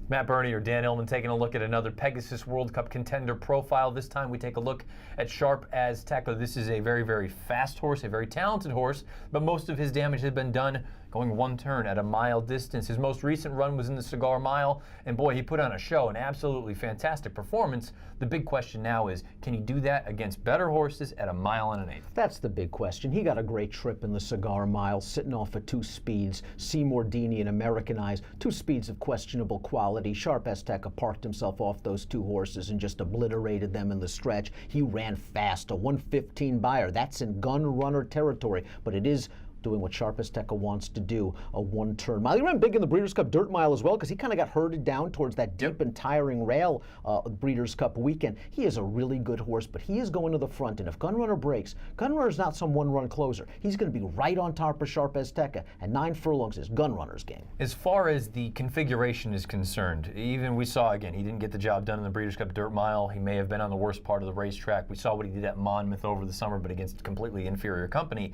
Matt Burney or Dan Illman taking a look at another Pegasus World Cup contender profile. This time we take a look at Sharp Azteca. This is a very, very fast horse, a very talented horse, but most of his damage has been done going one turn at a mile distance. His most recent run was in the Cigar Mile, and boy, he put on a show, an absolutely fantastic performance. The big question now is, can he do that against better horses at a mile and an eighth? That's the big question. He got a great trip in the Cigar Mile, sitting off at 2 speeds. Seymour Deeney and American Eyes, 2 speeds of questionable quality. Sharp Azteca parked himself off those 2 horses and just obliterated them in the stretch. He ran fast, a 115 buyer. That's in Gunrunner territory, but it is doing what Sharp Azteca wants to do, a 1-turn mile. He ran big in the Breeders' Cup Dirt Mile as well because he kind of got herded down towards that deep and tiring rail Breeders' Cup weekend. He is a really good horse, but he is going to the front, and if Gunrunner breaks, Gunrunner's not some one-run closer. He's going to be right on top of Sharp Azteca, and 9 furlongs is Gunrunner's game. As far as the configuration is concerned, even we saw, again, he didn't get the job done in the Breeders' Cup Dirt Mile. He may have been on the worst part of the racetrack. We saw what he did at Monmouth over the summer, but against completely inferior company.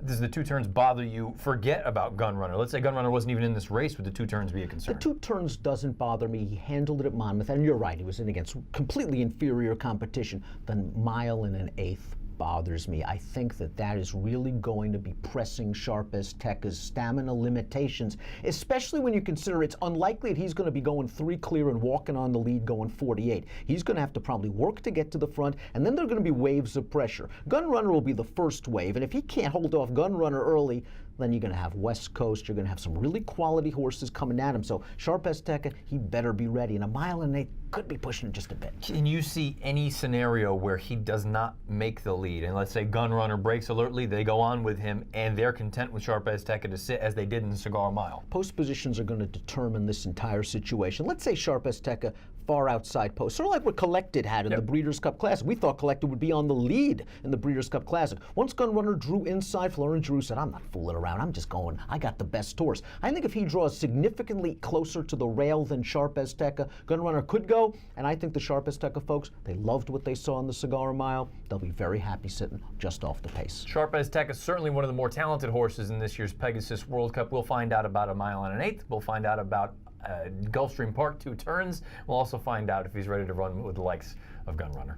Does the 2 turns bother you? Forget about Gunrunner. Let's say Gunrunner wasn't even in this race. Would the 2 turns be a concern? The 2 turns doesn't bother me. He handled it at Monmouth, and you're right, he was in against completely inferior competition. The mile and an eighth bothers me. I think that is really going to be pressing Sharp Azteca's stamina limitations, especially when you consider it's unlikely that he's going to be going 3 clear and walking on the lead going 48. He's going to have to probably work to get to the front, and then there are going to be waves of pressure. Gunrunner will be the first wave, and if he can't hold off Gunrunner early, then you're going to have West Coast, you're going to have some really quality horses coming at him. So Sharp Azteca, he better be ready. And a mile and 1/8 could be pushing it just a bit. Can you see any scenario where he does not make the lead? And let's say Gunrunner breaks alertly, they go on with him, and they're content with Sharp Azteca to sit as they did in the Cigar Mile. Post positions are going to determine this entire situation. Let's say Sharp Azteca far outside post, sort of like what Collected had in the Breeders' Cup Classic. We thought Collected would be on the lead in the Breeders' Cup Classic. Once Gunrunner drew inside, Florent Giroux said, I'm not fooling around, I'm just going, I got the best horse. I think if he draws significantly closer to the rail than Sharp Azteca, Gunrunner could go, and I think the Sharp Azteca folks, they loved what they saw in the Cigar Mile. They'll be very happy sitting just off the pace. Sharp Azteca is certainly one of the more talented horses in this year's Pegasus World Cup. We'll find out about a mile and an eighth. We'll find out about Gulfstream Park 2 turns. We'll also find out if he's ready to run with the likes of Gunrunner.